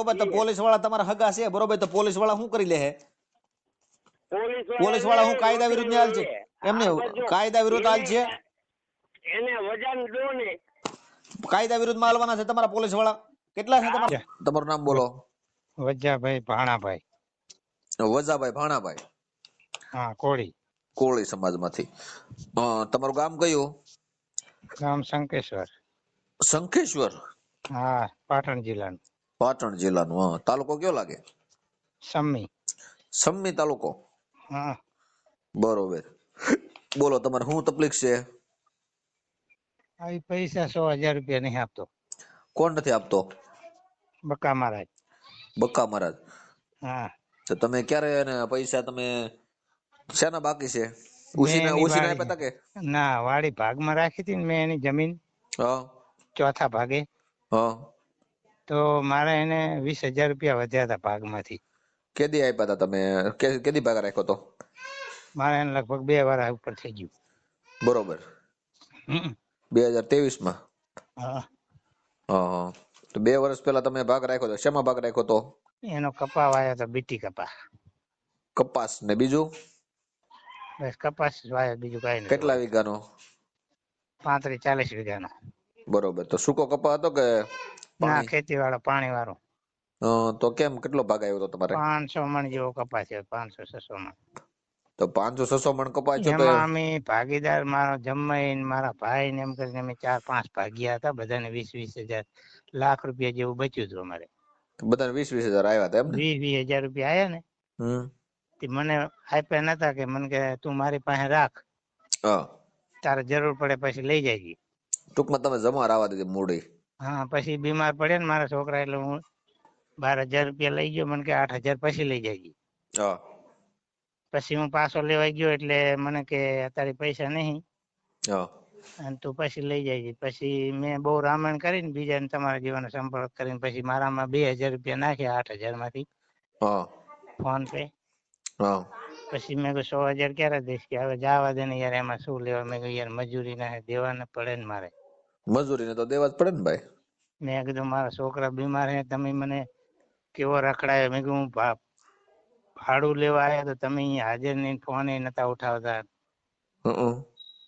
ઉભા તો પોલીસ વાળા તમારા હગા છે બરોબર, તો પોલીસ વાળા શું કરી લે હે? પોલીસ વાળા શું કાયદા વિરુદ્ધ ની હાલ છે? એમને કાયદા વિરુદ્ધ હાલ છે, એને વજન દો ને. કાયદા વિરુદ્ધ માં હાલવાના છે તમારા પોલીસ વાળા. કેટલા છે તમારા? તમારું નામ બોલો. વજાભાઈ ભાણાભાઈ. વજાભાઈ ભાણાભાઈ. હા, કોળી. કોળી સમાજમાંથી. તમારું ગામ કયું? ગામ શંકેશ્વર. શંખેશ્વર. હા, પાટણ જિલ્લાનું. પાટણ જિલ્લાનું. હા, તાલુકો કયો લાગે? સમ્મી. સમ્મી તાલુકો. હા. બરોબર. બોલો તમારે શું તકલીફ છે? આવી પૈસા 100,000 રૂપિયા નહીં આપતો. કોણ નથી આપતો? બકા મહારાજ. બક્કા મહારાજ. હા. તો તમે ક્યારે એને પૈસા તમે શેના બાકી છે? મેં એની ઉસીને આપ્યા વાડી હતા કે? ના, વાડી ભાગમાં રાખી હતી ને મેં એની જમીન હા ચોથા ભાગે. હા. તો મારે એને 20,000 રૂપિયા વધ્યા હતા ભાગમાંથી. કેદી આપ્યા હતા તમે? કેદી ભાગ રાખ્યો તો? મારે એને લગભગ 2 વર્ષ ઉપર થઈ ગયું. બરોબર. હમ. 2023 માં. હા. હા. તો 2 વર્ષ પહેલા તમે ભાગ રાખ્યો તો શેમાં ભાગ રાખ્યો તો? એનો કપા વાયો તો બીટી કપા. કપાસ ને બીજું? બસ કપાસ વાયો, બીજું કઈ નથી. કેટલા વીઘાનો? 35-40 વીઘાનો. બરોબર. તો સૂકો કપા હતો કે ના, પાણી? ખેતી વાળો, પાણી વાળો. તો કેમ કેટલો ભાગ આવ્યો તો તમારે? 500 મણ જેવો કપાસ છે. 500-600 મણ. તો 500-600 મણ કપાસ છે તો એમાં અમે ભાગીદાર, મારો જમાઈ ને મારા ભાઈ ને એમ કરીને અમે 4-5 ભાગ્યા હતા. બધાને 20,000 લાખ રૂપિયા જેવું બચ્યું હતું અમારે. બધાને 20-20 હજાર આવ્યા હતા એમ ને? 20,000 રૂપિયા આયા ને. તે મને આપ્યા નતા, કે મને કે તું મારી પાસે રાખ, હા. તારે જરૂર પડે પછી લઈ જાય. ટૂંકમાં તમે જમા રાવા દીધી મૂડી. હા, પછી બીમાર પડે ને મારા છોકરા, એટલે હું 12,000 રૂપિયા લઈ ગયો. મને કે 8,000 પછી લઈ જાય. હા. પછી હું પાછો લેવા ગયો એટલે મને કે અત્યારે પૈસા નહીં, હા. અને તું પછી લઈ જાય. પછી મેં બહુ રામાયણ કરીને બીજાને તમારા જીવનનો સંપર્ક કરીને પછી મારામાં 2,000 રૂપિયા નાખ્યા 8,000 માંથી હા. Phone pay. હા. પછી મેં કહ્યું 100,000 ક્યારે દઈશ, કે હવે જવા દે ને યાર, એમાં શું લેવા. મેં કહ્યું યાર મજૂરી ના દેવાના પડે ને મારે. મજૂરીને તો દેવા જ પડે ને ભાઈ. મેં કીધું મારા છોકરા બીમાર હે, તમે મને કેવો રખડાયો. મેં કીધું હું ભાડું લેવા આવ્યા તો તમે અહીંયા હાજર નહીં, ફોન એ નતા ઉઠાવતા.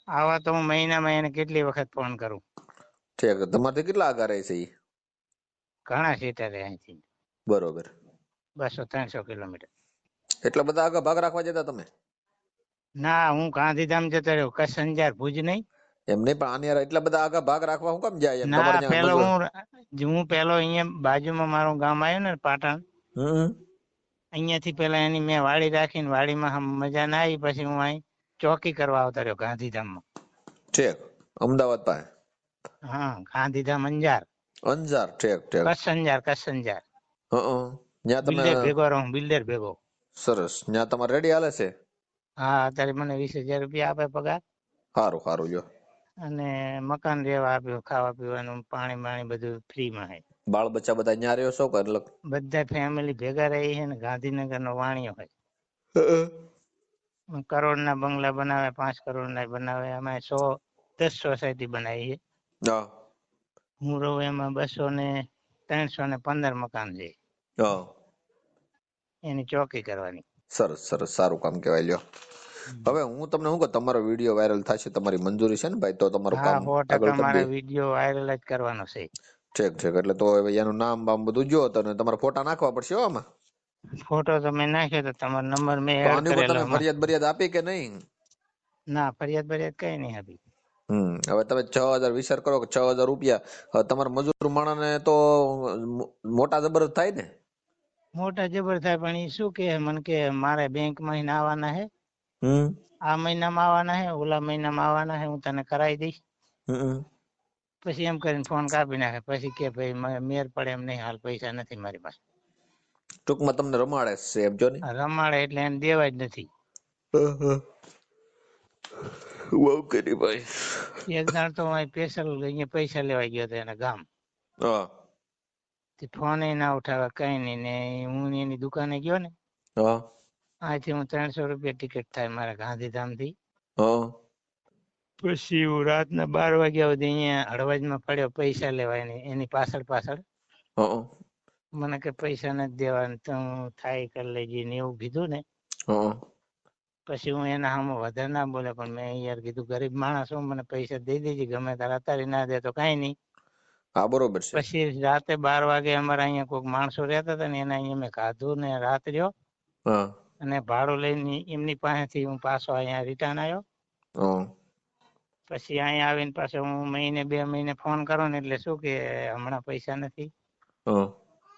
આવા તો હું મહિનામાં એને કેટલી વખત ફોન કરું. ઠીક. તમારથી કેટલા આગા રહે છે ઈ? ઘણા સીટર અહીંથી. બરોબર. 200-300 કિલોમીટર. એટલા બધા આગા ભાગ રાખવા જતા તમે? ના, હું ગાંધીધામ જતો રહ્યો. કચ્છ અંજાર ભુજ નહીં. એમ નહીં, પણ આની યાર એટલા બધા આગા ભાગ રાખવા હું કેમ જાય એમ? ના, તમારે ત્યાં પેલો મજૂર. હું પેલો અહીંયા બાજુમાં મારું ગામ આવ્યું ને પાટણ, અહીંયાથી પેલા એની મેં વાડી રાખીને વાડીમાં મજા ના આવી. પછી હું અહીં ચોકી કરવા આવતો રહ્યો ગાંધીધામમાં. ઠીક. અમદાવાદ પાસે? હા, ગાંધીધામ અંજાર. અંજાર. ઠીક ઠીક. કચ્છ અંજાર. ત્યાં તમે બિલ્ડર ભેગો રહું, બિલ્ડર ભેગો. સરસ. ત્યાં તમારે રેડી હાલે છે? હા, અત્યારે મને 20,000 રૂપિયા આપે પગાર. સારું સારું. લ્યો. અને મકાન રહેવા આપ્યું, ખાવા પીવાનું, પાણી બાણી બધું ફ્રીમાં છે. બાળ બચ્ચા બધા ત્યાં રહ્યો છો કે અલગ? બધા ફેમિલી ભેગા રહી છે ને. ગાંધીનગરનો વાણિયો હોય. કરોડના બંગલા બનાવે, 5 કરોડના બનાવે. અમે 110 સોસાયટી બનાવી છે. હા. હું રહું એમાં 315 મકાન છે. હા. એની ચોકી કરવાની. સરસ સરસ. સારું કામ કહેવાય. લ્યો. હવે હું તમને શું કહું, તમારો વિડીયો વાયરલ થશે, તમારી મંજૂરી છે ને ભાઈ, તો તમારું કામ હા, 100% આગળ કરી મારે દે. વિડીયો વાયરલ જ કરવાનો છે. ઠીક ઠીક. એટલે તો હવે એનું નામ બામ બધું જો તો તમારે ફોટા નાખવા પડશે હો આમાં. ફોટો તો મેં નાખ્યો તો તમારો નંબર મેં તો એડ આની ઉપર કરેલો. તમે ફરિયાદ આપી કે નહીં? ના, ફરિયાદ કઈ નહીં આપી. હવે તમે 6,000 વિચાર કરો કે 6,000 રૂપિયા. હવે તમારા મજૂર માણસને તો મોટા જબર થાય ને. મોટા જબર થાય, પણ એ શું કે મને કે મારે બેંકમાં આવવાના હે, આ મહિનામાં આવવાના હે, ઓલા મહિનામાં આવવાના હે, હું તને કરાવી દઈશ. પછી એમ કરીને ફોન કાપી નાખે. પછી કે ભાઈ મેર પડે એમ નહીં, હાલ પૈસા નથી મારી પાસે. ટૂંકમાં તમને રમાડે છે એમ જો ને. રમાડે એટલે એને દેવા જ નથી. બહુ કરી ભાઈ. એક દાડ તો સ્પેશિયલ અહીંયા પૈસા લેવા ગયો હતો એના ગામ. ફોન ના ઉઠાવે, કઈ નહીં. ને હું એની દુકાને ગયો ને, અહીંથી હું 300 રૂપિયા ટિકિટ થાય મારા ગાંધીધામ થી. પછી હું રાતના 12 વાગ્યા સુધી અહીંયા હળવદમાં પડ્યો પૈસા લેવા એની પાછળ. મને કે પૈસા નથી દેવા ને તું થાય કરી લેજે ને એવું કીધું ને. હા પછી હું એના સામે વધારે ના બોલે, પણ મેં યાર કીધું ગરીબ માણસ હું, મને પૈસા દઈ દેજે ગમે તારે, અત્યારે ના દે તો કઈ નહીં. હા બરોબર છે. પછી રાતે 12 વાગે અમારા અહીંયા કોઈક માણસો રહેતા હતા ને એના અહીંયા મેં ખાધું ને રાત રહ્યો, હા અને ભાડું લઈને એમની પાસેથી હું પાછો અહીંયા રિટર્ન આવ્યો. હા પછી અહીંયા આવીને પાછો હું મહિને 2 મહિને ફોન કરો ને એટલે શું કે હમણાં પૈસા નથી, હા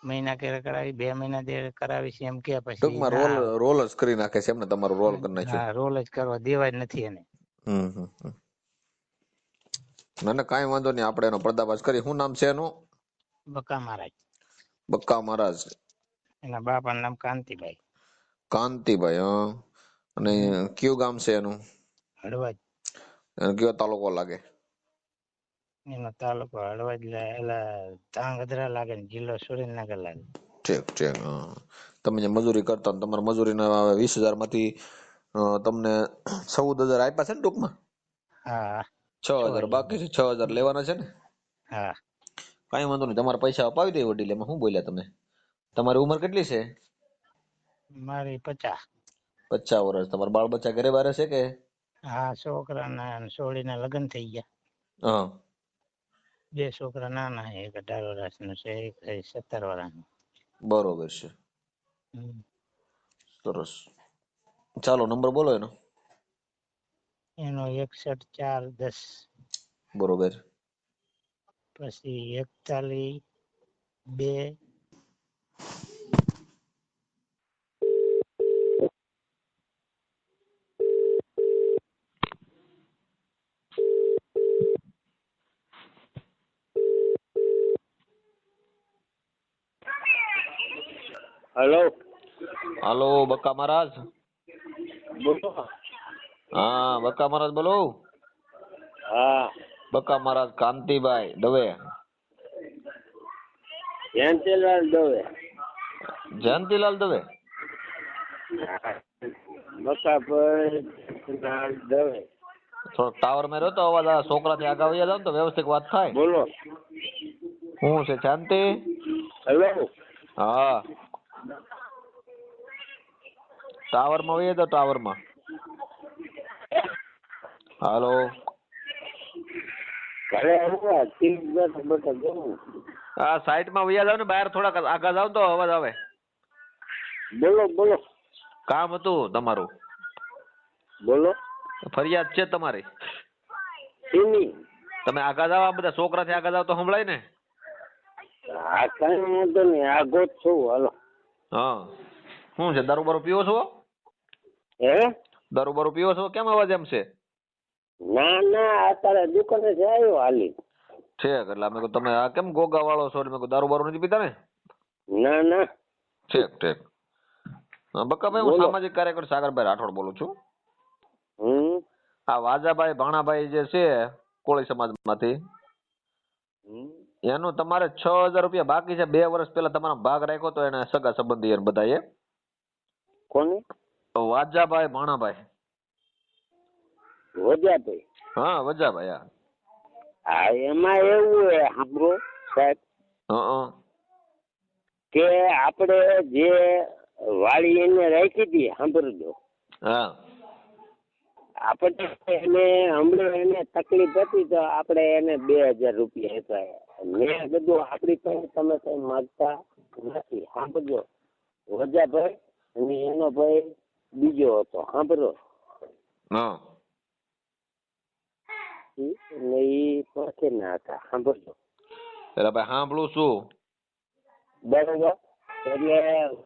મહિના કેરે કરાવી 2 મહિના દેર કરાવી છે એમ કે. પછી ટૂંકમાં ના આવે. રોલ જ કરી નાખે છે એમને, તમારું રોલ કરી નાખ્યું. હા, રોલ જ કરવા દેવા જ નથી એને. મને કાંઈ વાંધો નહીં, આપણે એનો પર્દાફાશ કરી. શું નામ છે એનું? બકા મહારાજ. બક્કા મહારાજ. એના બાપાનું નામ કાંતિભાઈ. કાંતિભાઈ. હા. અને કયું ગામ છે એનું? હળવદ. અને કયો તાલુકો લાગે? એનો તાલુકો હળવદ, એલા ધાંગધ્રા લાગે ને જિલ્લો સુરેન્દ્રનગર લાગે. ઠીક ઠીક. હા. તમે જે મજૂરી કરતા ને તમારા મજૂરીના 20,000 માંથી તમને 14,000 આપ્યા છે ને ટૂંકમાં? હા. 6,000 બાકી છે, 6,000 લેવાના છે ને? હા. કઈ વાંધો નહીં, તમારા પૈસા અપાવી દે વડીલ. એમાં શું બોલ્યા તમે? તમારી ઉંમર કેટલી છે? મારી 50. 50 વર્ષ. તમારા બાળ બચ્ચા ઘરે બારે છે કે? હા, છોકરાના અને છોડીના લગ્ન થઈ ગયા. હા. 2 છોકરા નાના છે, એક 18 વર્ષનું છે, એક 17 વર્ષનું. બરોબર છે. સરસ. ચાલો નંબર બોલો એનો. એનો 61 4 10. બરોબર. પછી 41 2. હેલો. હાલો બક્કા મહારાજ. બોલો. હા બક્કા મહારાજ બોલો. હા. બક્કા મહારાજ કાંતિભાઈ દવે. જયંતિલાલ દવે. જયંતિલાલ દવે. બકાભાઈ દવે. થોડોક ટાવર માં રહ્યો તો અવાજ આ છોકરાથી આગળ વયા જાવ ને તો વ્યવસ્થિત વાત થાય. બોલો. શું છે શાંતિ? હેલો. હા. ટાવર માં વયા જાવ, ટાવર માં. હાલો. ઘરે આવ્યા બેઠા જવું. આ સાઈડ માં વયા જાવ ને, બહાર થોડાક આગળ જાવ તો અવાજ આવે. બોલો બોલો. કામ હતું તમારું? બોલો. ફરિયાદ છે તમારી? તમે આગળ જાવ, આ બધા છોકરાથી આગળ જાવ તો સંભળાય ને. હા કઈ વાંધો નહીં, આગો જ છું. હાલો. હા. શું છે, દારૂ બારૂ પીવો છો? હે? દારૂ બારૂ પીવો છો? કેમ અવાજ એમ છે? ના ના, અત્યારે દુકાને થી આવ્યો હાલી. ઠીક. એટલે મેં કહ્યું તમે આ કેમ ગોગા વાળો છો? મેં કહ્યું દારૂ બારૂ નથી પીતા ને? ના ના. ઠીક ઠીક. બક્કાભાઈ, હું સામાજિક કાર્યકર સાગરભાઈ રાઠોડ બોલું છું. આ વાજાભાઈ ભાણાભાઈ જે છે કોળી સમાજ માંથી, એનું તમારે 6,000 રૂપિયા બાકી છે. 2 વર્ષ પહેલા તમારા ભાગ રાખ્યો તો એને સગા સંબંધી બધાએ. કોને? વાજાભાઈ ભાણાભાઈ. વજાભાઈ? હા વજાભાઈ. હા, એમાં એવું હે સાંભળો સાહેબ, કે આપણે જે વાડી એને રાખી હતી, સાંભળજો. હા. આપણે એને હમણાં એને તકલીફ હતી તો આપણે એને 2,000 રૂપિયા આપ્યા. મેં બધું આપણી પાસે તમે કઈ માગતા નથી. સાંભળજો. વજાભાઈ અને એનો ભાઈ બીજો હતો, સાંભળો. ને એ પાસે ના હતા, સાંભળજો. એટલે ભાઈ સાંભળું છું. બરોબર. એટલે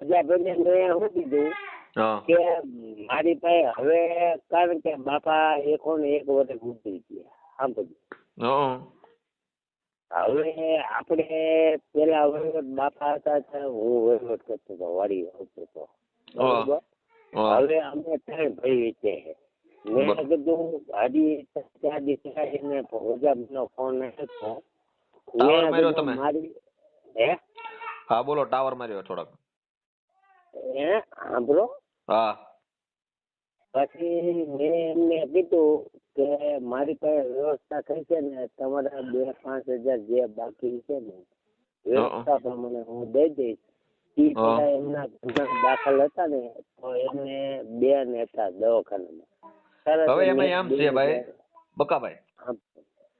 વજાભાઈ મેં શું કીધું કે મારી પાસે હવે, કારણ કે બાપા 1 વર્ષ ગુજરી ગયા, સાંભળજો. હવે આપણે પેલા વહીવટ બાપા હતા, હું વહીવટ કરતો હતો, વાડી આવતો હતો. બરોબર. હવે અમે 3 ભાઈ છે. મેં કીધું હજી 4 દિવસ વજાભાઈનો ફોન આવ્યો. મારી હે? હા બોલો. ટાવર માર્યો થોડાક. હે સાંભળો. હા. પછી મેં એમને કીધું કે મારી પાસે વ્યવસ્થા થઈ છે ને, તમારા 2-5 હજાર જે બાકી છે ને વ્યવસ્થા પ્રમાણે હું દઈ દઈશ. ઈ પેલા એમના ઘરના દાખલ હતા ને તો એમને બેન હતા દવાખાનામાં. હવે એમાં એમ છે ભાઈ બકાભાઈ,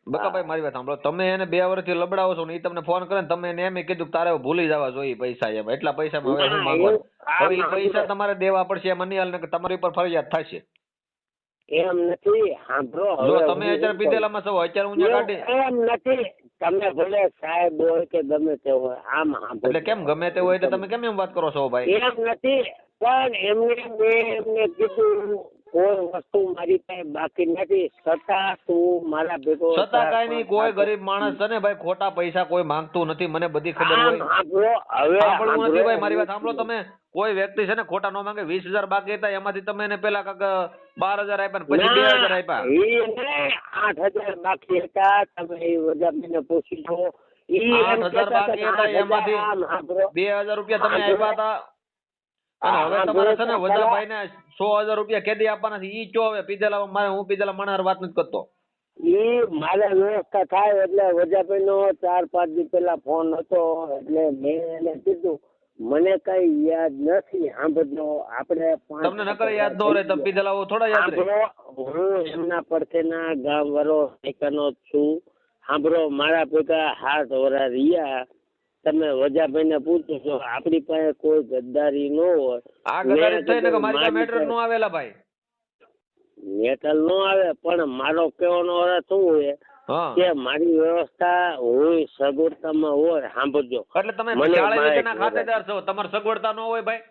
બકાભાઈ મારી વાત સાંભળો, તમે એને 2 વર્ષથી લબડાવો છો ને એ તમને ફોન કરે ને તમે એને એમ કીધું કે તારે ભૂલી જવા જોઈએ પૈસા, એમ એટલા પૈસામાં હવે શું માંગવાનું? હવે એ પૈસા તમારે દેવા પડશે, એમાં નહીં હાલે કે તમારી ઉપર ફરિયાદ થશે. એમ નથી, સાંભળો, જો તમે અત્યારે પીધેલામાં છો, અત્યારે ઊંચા કાઢી એમ નથી, તમે ભલે સાહેબ હોય કે ગમે તે હોય, આમ એટલે કેમ ગમે તે હોય તો તમે કેમ એમ વાત કરો છો ભાઈ? એમ નથી, પણ એમને કીધું કોઈ વસ્તુ મારી પાસે બાકી નથી, છતાં તું મારા ભેગો છતાં કાઈ નહીં, કોઈ ગરીબ માણસ છે ને ભાઈ ખોટા પૈસા કોઈ માંગતું નથી, મને બધી ખબર હોય. સાંભળવું નથી ભાઈ, મારી વાત સાંભળો તમે. કોઈ વ્યક્તિ છે ને ખોટા ન માંગે. 20,000 બાકી હતા એમાંથી તમે એને પેલા કાક 12,000 આપ્યા પછી 2,000 આપ્યા. 8,000 બાકી હતા, તમે એ વજાપીને પૂછી લો. 8,000 બાકી હતા એમાંથી 2,000 રૂપિયા તમે આપ્યા હતા. અને હવે તમારે છે ને વજાભાઈ ને 100,000 રૂપિયા કેદી આપવાના છે ઈ કયો? હવે પીધેલા મારે, હું પીધેલા માણસ વાત નથી કરતો. ઈ મારે વ્યવસ્થા થાય એટલે વજાભાઈ નો 4-5 દી પેલા ફોન હતો એટલે મેં એને કીધું મને કઈ યાદ નથી. સાંભળજો, આપણે તમને નકર યાદ ન રહે, તમે પીધેલા થોડા યાદ રહે. હું એમના પડખેના ગામ વાળો એકનો છું. સાંભળો, મારા ભેગા 7 વર્ષ રહ્યા. તમે વજાભાઈ ને પૂછો છો, આપણી પાસે કોઈ ગદ્દારી ન હોય. આ ગદ્દારી થઈ ને કે મારી પાસે મેટર નો આવેલા ભાઈ, મેટલ નો આવે, પણ મારો કહેવાનો અર્થ શું હોય કે મારી વ્યવસ્થા હોય સગવડતામાં હોય. સાંભળજો, એટલે તમે 40 વીઘાના ખાતેદાર છો, તમારે સગવડતા ન હોય ભાઈ?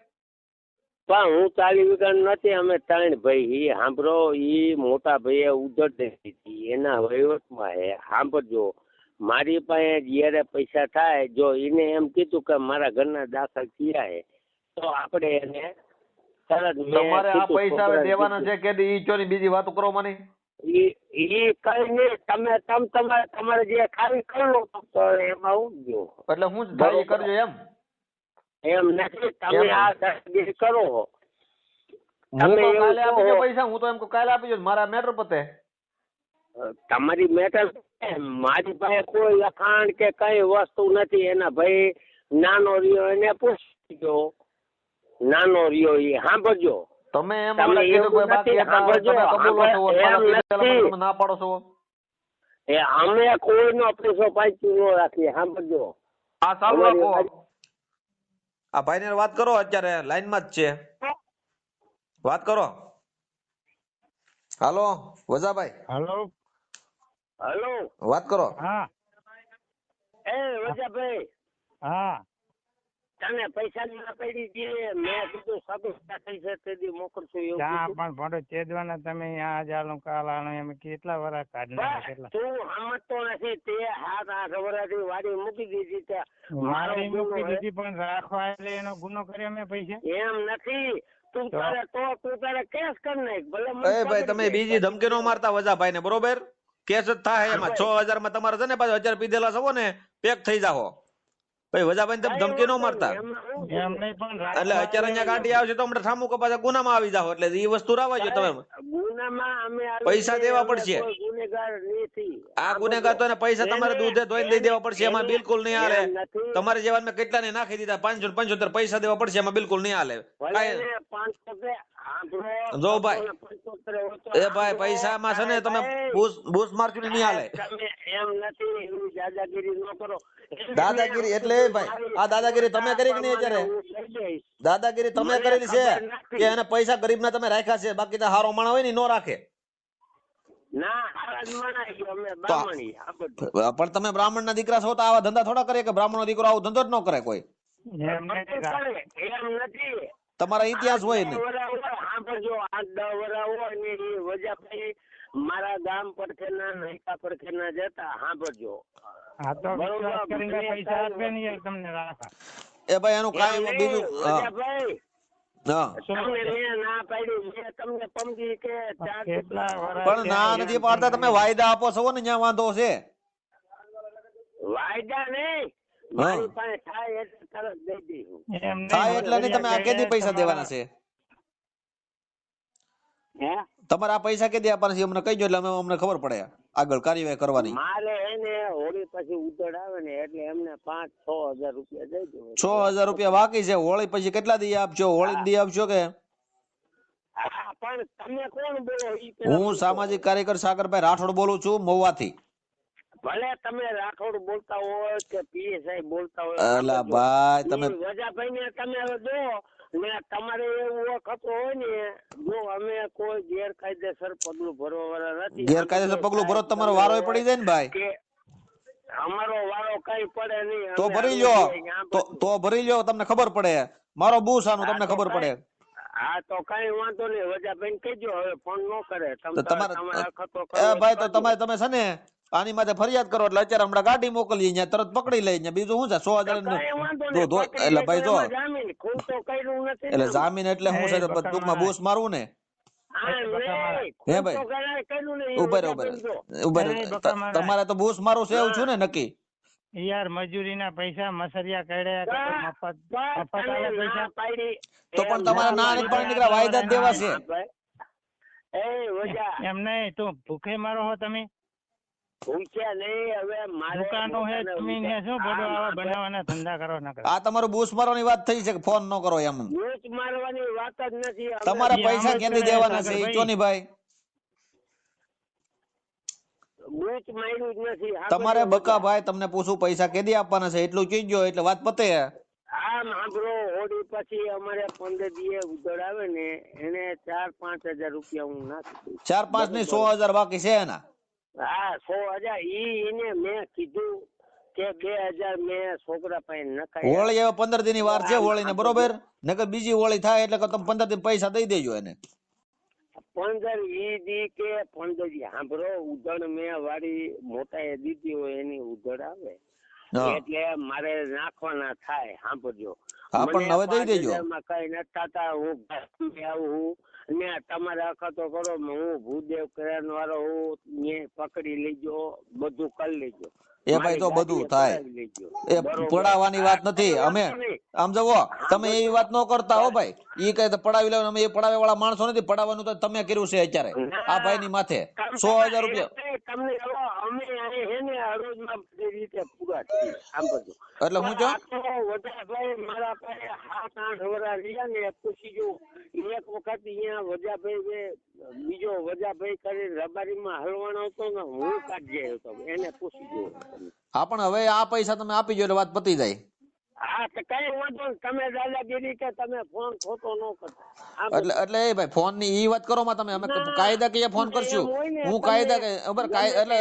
પણ હું 40 વીઘા નથી, અમે 3 ભાઈ. સાંભળો, ઈ મોટા ભાઈએ ઉધડ દીધી એના વહીવટમાં હે. સાંભળજો, મારી પાસે જયારે પૈસા થાય, જો એને એમ કીધું કે મારા ઘરના દાખલ થયા હે તો આપણે એને તરત તમારે આ પૈસા હવે દેવાના છે કે ઈ ચોની બીજી વાતો કરો મને? ઈ કઈ નહીં, તમે તમારે જે ખાલી કરો તો એમાં હું ગયો એટલે હું થાય કરજો એમ નથી. તમે આ દરગીરી કરો. હું તો કાલે આપી પૈસા, હું તો એમ કાલે આપી મારા મેટર પતે. તમારી મેટર, મારી પાસે કોઈ લખાણ કે કઈ વસ્તુ નથી. એના ભાઈ નાનો રહ્યો એને પૂછી ગયો, નાનો રહ્યો એ. સાંભળજો, તમે એમ કીધું બાકી ના પાડો છો. એ અમે કોઈનો પૈસો પાછું ન રાખીએ. સાંભળજો, આ સારું રાખો. આ ભાઈ ને વાત કરો, અત્યારે લાઈન માં જ છે, વાત કરો. હાલો વજાભાઈ. હાલો હલો, વાત કરો. હા એ વજાભાઈ, હા તને પૈસા ના પડી છે. મેં કીધું સગવડતા થઈ છે તે મોકલશું એવું કીધું. પણ ભણો ચેદવાના તમે આ જાલો કાલાનો એમ કેટલા વરા કાઢના કેટલા? તું સમજતો નથી. તે 7-8 વર્ષથી વાડી મૂકી દીધી છે. મારી મૂકી દીધી પણ રાખવા એટલે એનો ગુનો કર્યો મેં પૈસા? એમ નથી, તું તારે કેસ કર નાખ. ભલે એ ભાઈ તમે બીજી ધમકી નો મારતા વજાભાઈ ને, બરોબર? કેસ જ થાય એમાં. 6,000 માં તમારે છે ને પાછું 1,000 પીધેલા છો ને પેક થઈ જાઓ. ભાઈ વજાભાઈ તમે ધમકી નો મારતા. એટલે અત્યારે અહીંયા ગાડી આવશે તો હમણાં ઠામું કપાસ ગુનામાં આવી જાવ. એટલે એ વસ્તુ રાવાજો તમે. પૈસા દેવા પડશે. આ ગુનેગાર તો પૈસા તમારે દૂધે ધોઈને દઈ દેવા પડશે. એમાં બિલકુલ નહીં હાલે. તમારે જેવા મેં કેટલા ને નાખી દીધા 575 પૈસા દેવા પડશે. એમાં બિલકુલ નહીં હાલે. જો ભાઈ, એ ભાઈ પૈસા માં છે ને તમે બૂસ મારજો નહીં હાલે. એમ નથી, દાદાગીરી ન કરો. દાદાગીરી એટલે ભાઈ આ દાદાગીરી તમે કરી કે નહીં? અત્યારે દાદાગીરી તમે કરેલી છે કે એને પૈસા ગરીબ ના તમે રાખ્યા છે, બાકી તો હારો માણા હોય ને નો રાખે. પણ તમે બ્રાહ્મણ ના દીકરા છો તો આવા ધંધા થોડા કરે કે બ્રાહ્મણ નો દીકરો આવો ધંધો જ ન કરે કોઈ. તમારા ઇતિહાસ હોય ને. મારા ગામ પડખેના નૈકા પડખેના જતા. સાંભળજો, એ ભાઈ એનું કાંઈ બીજું પણ ના નથી પાડતા. તમે વાયદા આપો છો ને જ્યાં વાંધો છે. વાયદા નહીં, મારી પાસે થાય એટલે તરત દઈ દઈશું. થાય એટલે નહીં. તમે આ કેદી પૈસા દેવાના છે? તમારે આ પૈસા કેદી આપવાના છે અમને કહીજો એટલે અમને ખબર પડે આગળ કાર્યવાહી કરવાની. મારે એને હોળી પછી ઉતર આવે ને એટલે એમને 5-6 હજાર રૂપિયા દઈ દો. 6,000 રૂપિયા બાકી છે. હોળી પછી કેટલા દી આપશો? હોળી દી આપશો કે? હા, પણ તમે કોણ બોલો? ઈ પેલા હું સામાજિક કાર્યકર સાગરભાઈ રાઠોડ બોલું છું, મહુવાથી. ભલે તમે રાઠોડ બોલતા હોય કે પીએસઆઈ બોલતા હોય, અલા ભાઈ તમે વજાભાઈ ને તમે હવે દો ને તમારે એવું વખત હોય ને, જો અમે કોઈ ગેરકાયદેસર પગલું ભરવા વાળા નથી. ગેરકાયદેસર પગલું ભરો તમારો વારો પડી જાય ને ભાઈ. કે અમારો વારો કઈ પડે નહીં. તો ભરી લ્યો, તો ભરી લ્યો, તમને ખબર પડે. મારો બૂસ આનું તમને ખબર પડે. હા તો કઈ વાંધો નહીં, વજાભાઈ કહેજો હવે ફોન ન કરે. ભાઈ તો તમે છે ને આની માટે ફરિયાદ કરો એટલે અત્યારે હમણાં ગાડી મોકલીએ, અહીંયા તરત પકડી લઈ. બીજું શું છે? 100,000 એટલે ભાઈ જો એટલે જામીન એટલે હું છે ટૂંકમાં બૂસ મારવું ને. હે ભાઈ ઉભર તમારે તો બૂસ મારું છે એવું છું ને નક્કી? યાર મજૂરી ના પૈસા મસરિયા કાઢ્યા, મફત પૈસા. તો પણ તમારે ના પણ નીકળ્યા વાયદા દેવા છે. એમ નહીં, તું ભૂખે મારો હો તમે? ભૂખ્યા નહીં, હવે દુકાનો હે, જમીન હે, શું બધો આવા બનાવવાના ધંધા કરો ના કરો? આ તમારું બૂસ મારવાની વાત થઈ છે કે ફોન ન કરો એમ? બૂસ મારવાની વાત જ નથી. તમારા પૈસા ક્યાંથી દેવાના છે ઈ ચોની ભાઈ? બૂચ માર્યું જ નથી. તમારે બકા ભાઈ તમને પૂછું પૈસા કેદી આપવાના છે એટલું કીજો એટલે વાત પતે. આમ સાંભળો, હોળી પછી અમારે 15 દિવસ ઉધડ આવે ને એને 4-5 હજાર રૂપિયા હું નાખી દઉં. 4-5 નહીં 100,000 બાકી છે એના. હા 100,000 એને મેં કીધું કે 2,000 મેં છોકરા પાસે નખાય. હોળી હવે 15 દી ની વાર છે હોળી ને, બરોબર? નકર બીજી હોળી થાય એટલે તમે 15 દી પૈસા દઈ દેજો એને. 15-20 દી કે 15 દી સાંભળો, ઉધડ મેં વાળી મોટા દીધી હોય એની ઉધડ આવે એટલે મારે નાખવાના થાય. સાંભળજો, પણ હવે દઈ દેજો. કઈ નથી થતા. હું આવું ને તમારે અખતો કરો, હું ભૂદેવ કરણ વાળો હું પકડી લેજો, બધું કરી લેજો. એ ભાઈ તો બધું થાય, એ પડાવવાની વાત નથી. અમે આમ જવો તમે એવી વાત ન કરતા હો ભાઈ. ઈ કઈ પડાવી લેવાનું, અમે એ પડાવે વાળા માણસો નથી. પડાવવાનું તો તમે કર્યું છે અત્યારે આ ભાઈ ની માથે 100,000 રૂપિયા. તમને અમે એને હરોજમાં બધી રીતે પૂરા છીએ. સાંભળજો, એટલે હું જો વજાભાઈ મારા પાસે 7-8 વર્ષ રહ્યા ને, પૂછી જો એક વખત અહીંયા વજાભાઈ બીજો વજાભાઈ કરી રબારીમાં હલવાનો હતો ને, હું કાઢી હતો, એને પૂછી જો. હા પણ હવે આ પૈસા તમે આપી જો એટલે વાત પતી જાય. હા તો કઈ વાંધો નહીં, તમે દાદાગીરી કે તમે ફોન ખોટો ન કરતા. એટલે એ ભાઈ ફોન ની ઈ વાત કરો માં તમે, અમે કાયદા કે ફોન કરશું. હું કાયદા કે એટલે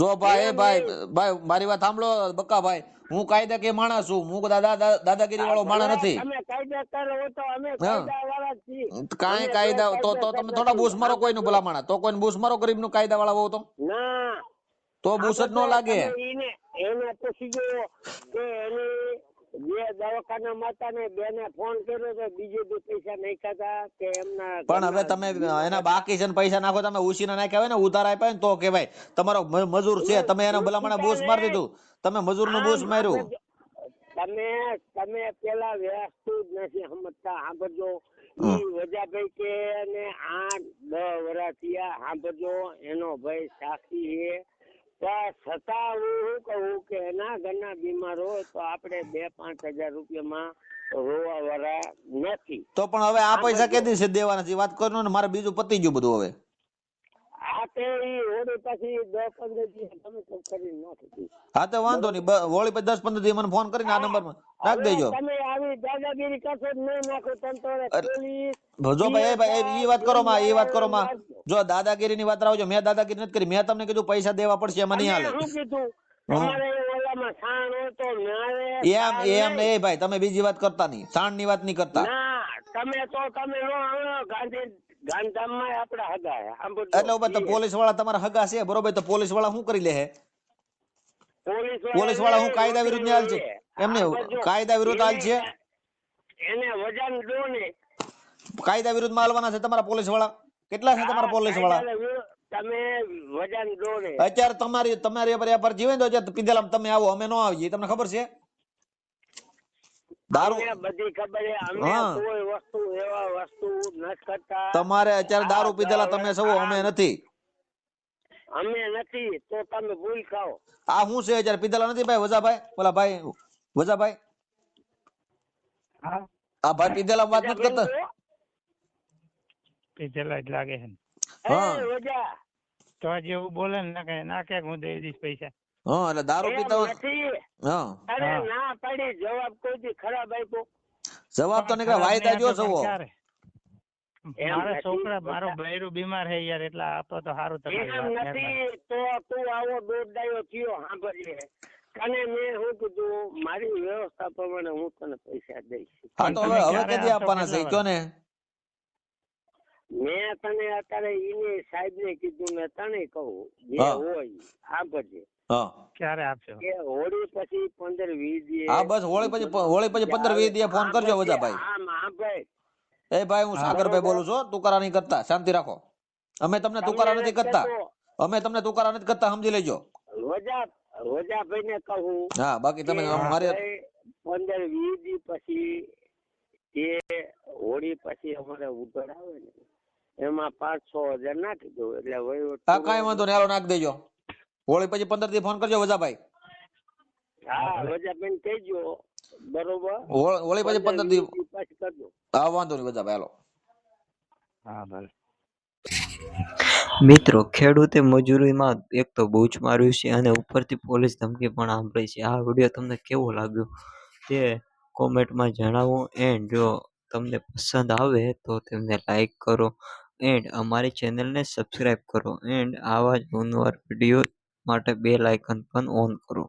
જો ભાઈ ભાઈ મારી વાત સાંભળો બકા ભાઈ, હું કાયદા કે માણસ છું, હું દાદાગીરી વાળો માણસ નથી. કાંઈ કાયદા તો તમે થોડા બૂસ મારો કોઈ નું ભલા માણસ, તો કોઈ બૂસ મારો ગરીબ નું કાયદા વાળા હોવ તો બૂસ જ ન લાગે. એને પૂછી ગયો કે એની જે દવાખાના માતા ને બેને ફોન કર્યો તો બીજે બે પૈસા નાખ્યા કે એમના. પણ હવે તમે એના બાકી છે પૈસા નાખો, તમે ઉછીના નાખ્યા હોય ને, ઉધાર આપ્યા ને તો કેવાય તમારો મજૂર છે. તમે એને ભલામણ બૂસ મારી દીધું, તમે મજૂર નું બૂસ માર્યું. તમે પેલા વ્યવસ્થિત નથી સમજતા. સાંભળજો, વજાભાઈ કે 8-10 વર્ષ થયા. સાંભળજો, એનો ભાઈ સાક્ષી છે. છતાં હું કહું કે એના ઘરના બીમાર હોય તો આપણે 2-5 હજાર રૂપિયામાં રોવા વાળા નથી. તો પણ હવે આ પૈસા કેદી છે દેવાના છે વાત કરો ને, મારે બીજું પતી ગયું બધું. હવે આ તે હોળી પછી 10-15 દિવસ તમે તો કરી નાખી. હા તો વાંધો નહીં, હોળી પછી 10-15 દિવસ મને ફોન કરીને આ નંબર માં નાખ દેજો. તમે આવી દાદાગીરી કરશો જ નહીં નાખો તમે. જો ભાઈ એ વાત કરો માં, એ વાત કરો માં. જો દાદાગીરી ની વાત રાખજો, મેં દાદાગીરી નથી કરી. મેં તમને કીધું પૈસા દેવા પડશે, એમાં નહીં હાલે. એમ નહીં ભાઈ, તમે બીજી વાત કરતા નહીં, સાણ ની વાત નહીં કરતા. એટલે પોલીસ વાળા તમારા હગા છે, બરોબર? તો પોલીસ વાળા શું કરી લે? પોલીસ વાળા હું કાયદા વિરુદ્ધ ની હાલ છે? એમને કાયદા વિરુદ્ધ હાલ છે, કાયદા વિરુદ્ધ માં હાલવાના છે તમારા પોલીસ વાળા. કેટલા છે તમારા પોલીસ વાળા? અત્યારે તમારી જીવે તો પીધેલા તમે આવો, અમે ન આવીએ, તમને ખબર છે? તમારે અત્યારે દારૂ પીધેલા તમે સૌ, અમે નથી. અમે નથી તો તમે ભૂલ ખાઓ. આ શું છે અત્યારે પીધેલા નથી ભાઈ વજાભાઈ? ઓલા ભાઈ વજાભાઈ, હા આ ભાઈ પીધેલા વાત નથી કરતા. પીધેલા જ લાગે છે ને. હા. એ વજા તો જેવું બોલે ને ના કે હું દઈ દઈશ પૈસા. હા એટલે દારૂ એમ પીતા હોય. નથી. હા અરે ના પડી જવાબ કોઈથી ખરાબ આપ્યો. જવાબ તો નીકળે વાયદા જો સવો. મારા છોકરા મારો બૈરું બીમાર છે યાર, એટલે આપો તો સારું. એમ નથી તો તું આવો દોડાયો થયો સાંભળીએ અને મેં શું કીધું મારી વ્યવસ્થા પ્રમાણે હું તને પૈસા દઈશ. હા તો હવે કેદી આપવાના છે કયો ને? મેં તને અત્યારે ઈને સાહેબ ને કીધું ને તને કહું જે હોય સાંભળજે. હા ક્યારે આપશો? કે હોળી પછી 15-20 દી. હા બસ હોળી પછી 15-20 દી ફોન કરજો વજાભાઈ. આમ હા ભાઈ. એ ભાઈ હું સાગરભાઈ બોલું છું, તુકારા નહીં કરતા, શાંતિ રાખો. અમે તમને તુકારા નથી કરતા, અમે તમને તુકારા નથી કરતા, સમજી લેજો. રોજાભાઈ ને કહું. હા બાકી તમે મારે 15-20 દી પછી એ હોળી પછી અમારે ઉઘડ આવે ને એમાં 5-6 હજાર નાખી દો એટલે વહીવટ. હા કાંઈ વાંધો નહીં, હાલો નાખી દેજો. હોળી પછી 15 દી ફોન કરજો વજાભાઈ. હા વજાભાઈ કહેજો બરોબર. હોળી પછી 15 દી પછી કરજો. હા વાંધો નહીં વજાભાઈ, હાલો. હા ભલે. મિત્રો, ખેડૂતે મજૂરીમાં એક તો બૂચ માર્યું છે અને ઉપરથી પોલીસ ધમકી પણ સાંભળી છે. આ વિડીયો તમને કેવો લાગ્યો તે કોમેન્ટમાં જણાવો. એન્ડ જો તમને પસંદ આવે તો તેમને લાઈક કરો એન્ડ અમારી ચેનલને સબસ્ક્રાઈબ કરો એન્ડ આવા જ નવા વિડીયો માટે બેલ આઇકન પણ ઓન કરો.